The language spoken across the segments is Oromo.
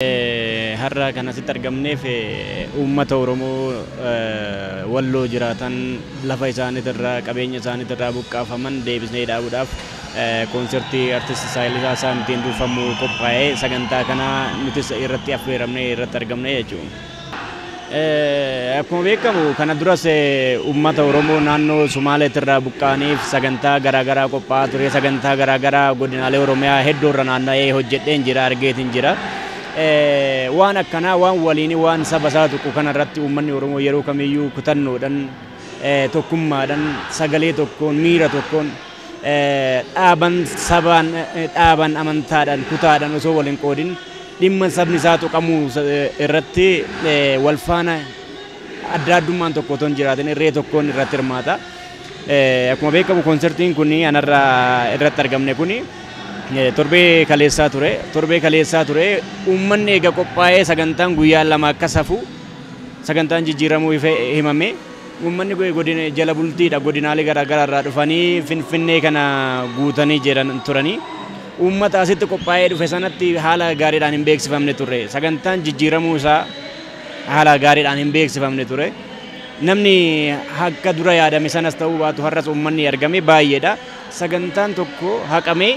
Har'a kan asitti argamneef uummata Oromoo walloo jiraatan lafa isaaniitirraa qabeenya isaaniitirraa buqqaafaman deebisnee dhaabuudhaaf konsertii artisti Saayilisaa Saamtiin durfamu qophaa'ee sagantaa kana nutis irratti affeeramnee irratti argamne jechuudha. Akkuma beekamu kana duras uummata Oromoo naannoo Sumaaleetirraa buqqaaniif sagantaa garaagaraa qophaa'aa ture. Sagantaa garaagaraa godinaalee Oromiyaa hedduurra naanna'ee hojjedheen jira, argeetiin jira. Waan akkanaa waan waliin waan saba isaa tokko kanarratti uummanni Oromoo yeroo kamiyyuu kutannoodhaan tokkummaadhaan sagalee tokkoon miira tokkoon dhaaban sabaan dhaaban amantaadhaan kutaadhaan osoo waliin qoodin dhimma sabni isaa tuqamuu irratti wal faana adda addummaan tokko otoo hin jiraatin irree tokkoon irratti hirmaata. Akkuma beekamu konsertiin kun irratti argamne kun torbee kaleessaa ture uummanni eega qophaa'ee sagantaan guyyaa lama akka safu sagantaan jijjiiramuu himame uummanni godina jala bultiidha godinaalee garaagaraa irraa dhufanii Finfinnee kana guutanii jiran turanii uummata asitti qophaa'ee dhufe sanatti haala gaariidhaan hin beeksifamne ture sagantaan jijjiiramuu isaa haala gaariidhaan hin beeksifamne ture namni akka dura yaadame sanas ta'uu baatu har'as uummanni argame baay'eedha sagantaan tokko haqamee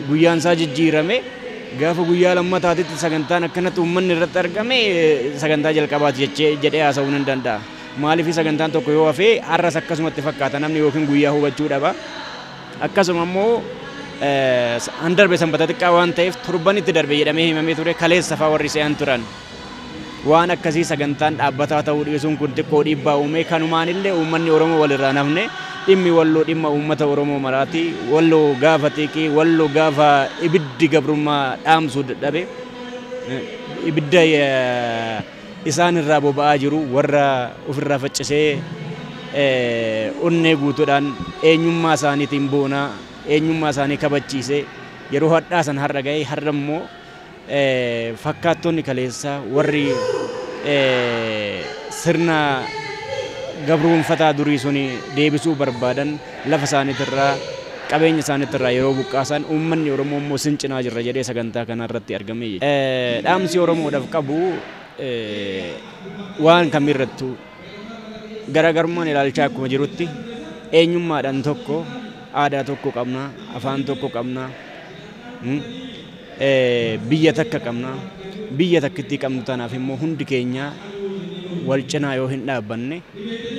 guyyaan isaa jijjiirame gaafa guyyaa lammataatitti sagantaan akkanatti uummanni irratti argame sagantaa jalqabaati jedhee haasa'uu hin danda'a. Maaliif sagantaan tokko yoo hafe har'as akkasumatti fakkaata namni yookiin guyyaa hubachuu dhaba. Akkasuma immoo handarbe sanbata xiqqaa waan ta'eef torbanitti darbe jedhamee himamee ture kaleessa fa'aa warri se'an turan. Waan akkasii sagantaan dhaabbataa ta'uu dhiisuun kun xiqqoo dhiibbaa uume kanumaanillee uummanni Oromoo walirraa nafne dhimmi walloo dhimma uummata Oromoo maraati walloo gaafa xiiqii walloo gaafa ibiddi gabrummaa dhaamsuu dadhabe ibidda isaan irraa boba'aa jiru warra ofirraa faccisee onnee guutuudhaan eenyummaa isaaniitiin boonaa eenyummaa isaanii kabachiisee yeroo hadhaa san har'a ga'ee har'a immoo fakkaattonni kaleessaa warri sirna gabroonfataa durii suni deebisuu barbaadan lafa isaaniitirraa qabeenya isaaniitirraa yeroo buqqaasan uummanni Oromoo immoo sin cinaa jirra jedhee sagantaa kanarratti argamee jira. Dhaamsi Oromoodhaaf qabu waan kamirrattu garaagarummaan ilaalchaa akkuma jirutti eenyummaadhaan tokko aadaa tokko qabna afaan tokko qabna biyya takka qabna biyya takkitti qabnu tanaaf immoo hundi keenya wal cinaa yoo hin dhaabbanne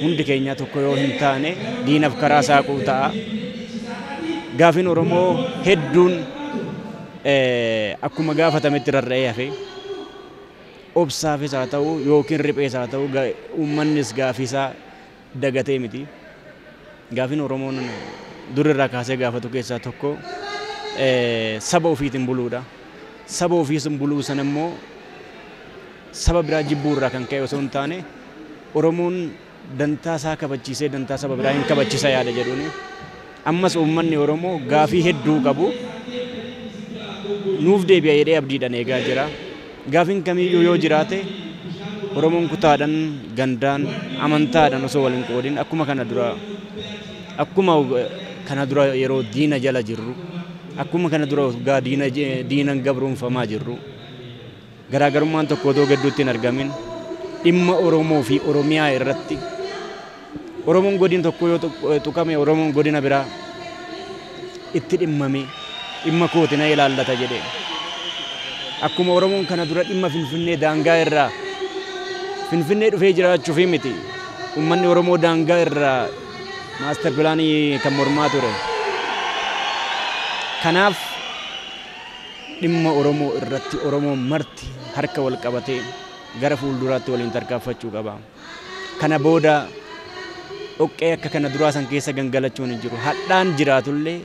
hundi keenya tokko yoo hin taane diinaaf karaa saaquu ta'a. Gaafiin Oromoo hedduun akkuma gaafatametti rarra'ee hafe obsaafis haa ta'u yookiin riphees haa ta'u uummannis gaafiisaa dagatee miti. Gaafiin Oromoon durirraa kaasee gaafatu keessaa tokko saba ofiitiin buluudha. Saba ofiitiin buluu sana immoo saba biraa jibbuu irraa kan ka'e osoo hin taane Oromoon dantaa isaa kabachiisee dantaa saba biraa hin kabachisa yaada jedhuuni. Ammas uummanni Oromoo gaafii hedduu qabu nuuf deebi'a jedhee abdiidhaan eegaa jira. Gaafiin kamiyyuu yoo jiraate Oromoon kutaadhaan gandaan amantaadhaan osoo waliin qoodin akkuma kana dura yeroo diina jala jirru akkuma kana dura waggaa diinan gabroonfamaa jirru garaagarummaan tokko otoo gidduutti hin argamin dhimma Oromoo fi Oromiyaa irratti Oromoon godina tokko yoo tuqame Oromoon godina biraa itti dhimmame dhimma kooti na ilaallata jedhee akkuma Oromoon kana dura dhimma Finfinnee daangaa irraa Finfinnee dhufee jiraachuuf miti uummanni Oromoo daangaa irraa maaster pilaanii kan mormaa ture. Kanaaf dhimma Oromoo irratti Oromoon marti harka wal qabatee gara fuulduraatti waliin tarkaanfachuu qaba. Kana booda dhoqqee akka kana duraa san keessa gangalachuun hin jiru. Hadhaan jiraatullee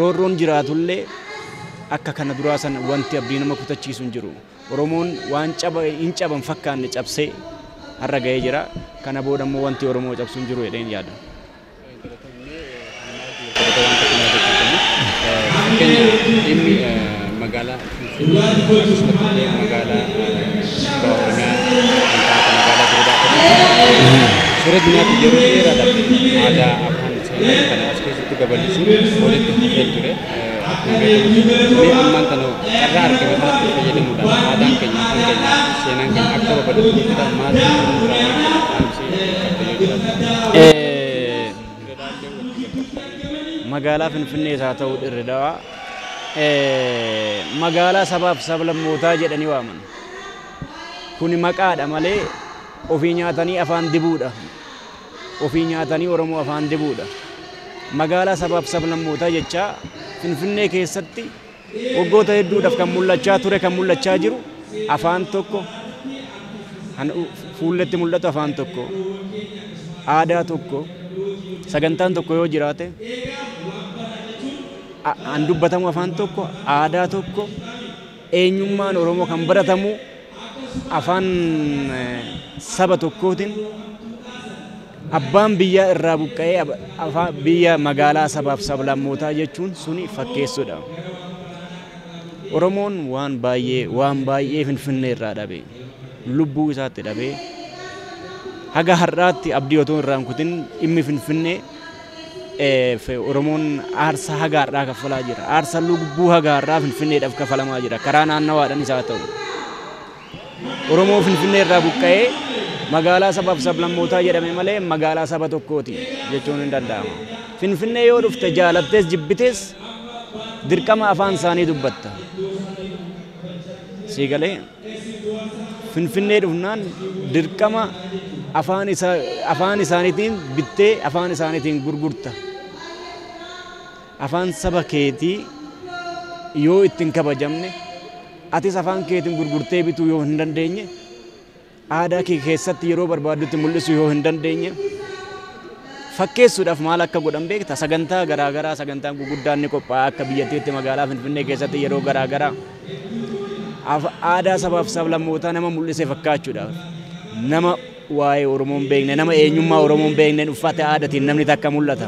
roorroon jiraatullee akka kana duraa san wanti abdii nama kutachiisu hin jiru. Oromoon waan hin caban fakkaanne cabsee har'a ga'ee jira. Kana booda immoo wanti Oromoo cabsu hin jiru jedheen yaada. Dhimmi magaalaa Finfinnee magaalaa Oromiyaa magaalaa Dirreedhaa suuraa duniyaatti yeroo dheeraadhaaf aadaa afaan isaanii kana as keessatti babal'isuun walitti dhufee ture. Mee ammaan tanoo carraa argame kanatti fayyadamuudhaan aadaan keenya afaan keenya seenaan keenya akka babal'atuudhaan maal magaalaa Finfinnees haa ta'u Dirree Dhawaa magaalaa sabaaf sablammootaa jedhanii waaman. Kuni maqaadha malee ofii nyaatanii afaan dibuudha. Ofii nyaatanii Oromoo afaan dibuudha. Magaalaa sabaaf sablammootaa jecha Finfinnee keessatti waggoota hedduudhaaf kan mul'achaa ture kan mul'achaa jiru afaan tokko fuulletti mul'atu afaan tokko aadaa tokko sagantaan tokko yoo jiraate an dubbatamu afaan tokko aadaa tokko eenyummaan Oromoo kan baratamu afaan saba tokkootiin abbaan biyyaa irraa buqqa'ee biyya magaalaa sabaaf sablammootaa jechuun suni fakkeessuudha. Oromoon waan baay'ee Finfinnee irraa dhabe lubbuu isaatti dhabe haga har'aatti abdii otoo irraan kutin dhimmi Finfinnee Oromoon aarsaa haga har'aa kaffalaa jira. Aarsaa lubbuu haga har'aa Finfinneedhaaf kaffalamaa jira. Karaa naannawaadhaan isaa ta'u. Oromoo Finfinnee irraa buqqa'ee magaalaa sabaaf sablammootaa jedhame malee magaalaa saba tokkooti jechuun hin danda'amu. Finfinnee yoo dhufte jaalattees jibbitees dirqama afaan isaanii dubbatta. Siigalee Finfinnee dhufnaan dirqama afaan isaaniitiin bittee afaan isaaniitiin gurgurta. Afaan saba keetii yoo ittiin kabajamne atis afaan keetiin gurgurtee bituu yoo hin dandeenye aadaa kee keessatti yeroo barbaadutti mul'isu yoo hin dandeenye fakkeessuudhaaf maal akka godhan beekta sagantaa garaagaraa sagantaan guguddaan ni qophaa'a akka biyyattiitti magaalaa Finfinnee keessatti yeroo garaagaraa aadaa sabaaf sablammootaa nama mul'ise fakkaachuudhaaf nama waa'ee Oromoon beekne nama eenyummaa Oromoon beekne uffata aadaatiin namni takka mul'ata.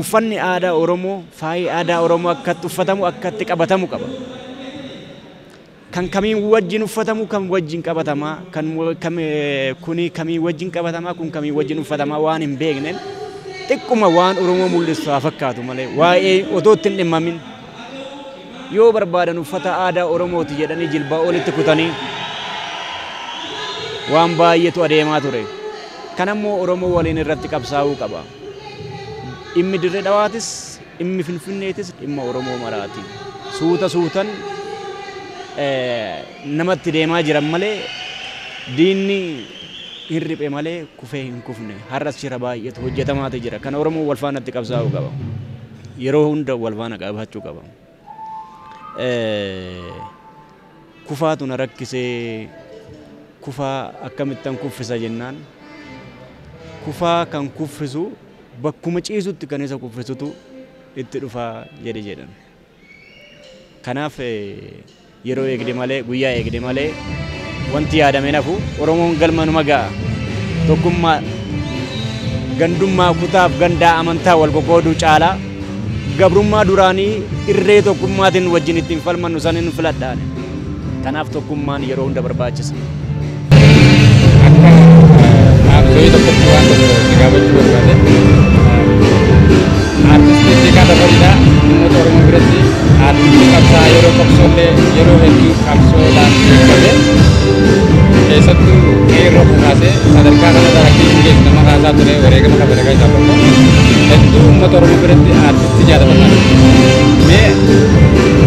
Uffanni aadaa Oromoo faayi aadaa Oromoo akkatti uffatamu akkatti qabatamu qaba. Kan kamiin wajjin uffatamu kan wajjin qabatamaa kan kuni kamiin wajjin qabatamaa kun kamiin wajjin uffatamaa waan hin beekneen xiqquma waan Oromoo mul'isu haa fakkaatu malee waa'ee otoo ittiin dhimmamin yoo barbaadan uffata aadaa Oromooti jedhanii jilbaa olitti kutanii waan baay'eetu adeemaa ture. Kanammoo Oromoo waliin irratti qabsaa'uu qaba. Dhimmi Dirree Dhawaatis dhimmi Finfinneetis dhimma Oromoo maraati. Suuta suutan namatti deemaa jiran malee diinni hirribe malee kufee hin kufne har'as jira baay'eetu hojjetamaati jira. Kana Oromoo wal faanatti qabsaa'uu qaba. Yeroo hunda wal faana qabachuu qaba. Kufaatu na rakkisee kufaa akkamittan kuffisa jennaan kufaa kan kuffisu bakkuma ciisutti kan isa kuffisutu itti dhufaa jedhan. Kanaaf yeroo eegde malee guyyaa eegde malee wanti yaadame nafu Oromoon galma numa ga'a. Tokkummaa gandummaa kutaaf gandaa amantaa wal qoqqooduu caalaa gabrummaa duraanii irree tokkummaatiin wajjin ittiin falmannu sanin filadhaan. Kanaaf tokkummaan yeroo hunda barbaachisa. Soalnya dokter tuan tiga baju berarti artis di kata berita motor mau berarti artis kapsa euro kapsole euro hetu kapsol dan berarti satu euro kase sadar kata ada lagi mungkin nama kasa tu ni mereka maka mereka siapa pun itu motor mau berarti artis tidak ada benar me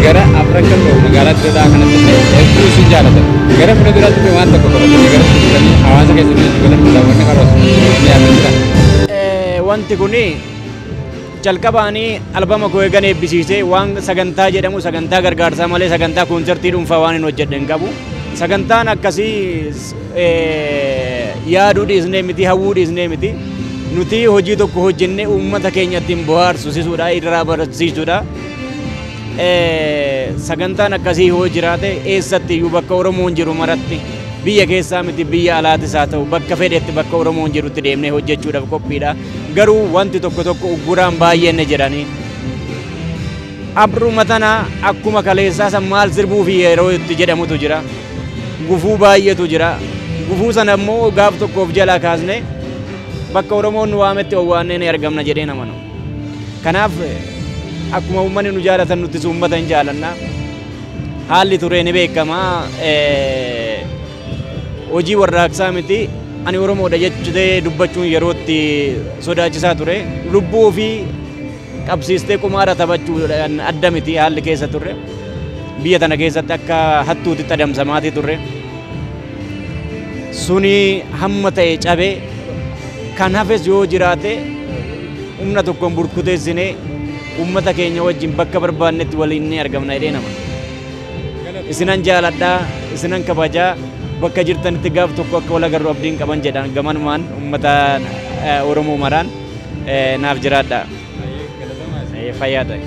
gara apa kan lo negara tidak akan ada itu sudah ada gara pernah tu memang tak kau negara sudah ni awas ke sini juga dah warna harus ni apa juga wanti kuni jalqabaanii albama koo eegan eebbisiisee waan sagantaa jedhamu sagantaa gargaarsaa malee sagantaa koonsertii dhuunfaa waan hin hojjedhen qabu. Sagantaan akkasii yaaduu dhiisnee miti hawwuu dhiisnee miti nuti hojii tokko hojjennee uummata keenya ittiin bohaarsisuudha irraa barsiisuudha. Sagantaan akkasii hoo jiraate eessatti iyyuu bakka Oromoon jiru maratti biyya keessaa miti biyya alaatis haa ta'u bakka fedhetti bakka Oromoon jirutti deemnee hojjechuudhaaf qophiidha. Garuu wanti tokko tokko ugguraan baay'een jedhanii abruma tana akkuma kaleessaa san maal sirbuu fi yeroo itti jedhamutu jira. Gufuu baay'eetu jira. Gufuu sana immoo gaaf tokkoof jalaa kaasne bakka Oromoon nu waametti owwaannee ni argamna jedhee namanu. Kanaaf akkuma uummanni nu jaalatan nuti uummata hin jaalanna. Haalli ture ni beekama. Hojii warraaqsaa miti. Ani Oromoodha jechuudha dubbachuun yerootti sodaachisaa ture. Lubbuu ofii qabsiistee qumaara taphachuudhaan adda miti haalli keessa turre. Biyya tana keessatti akka hattuutitti adamsamaatii turre. Suni hamma ta'e cabee kan hafes yoo jiraate humna tokkoon burkuteessinee uummata keenya wajjin bakka barbaannetti waliin ni argamna jedhee nama. Isinan jaaladhaa, isinan kabajaa, bakka jirtanitti gaaf tokko akka wal agarru abdiin qaban jedhan gamanumaan uummata Oromoo maraan naaf jiraadhaa. Fayyaa ta'e.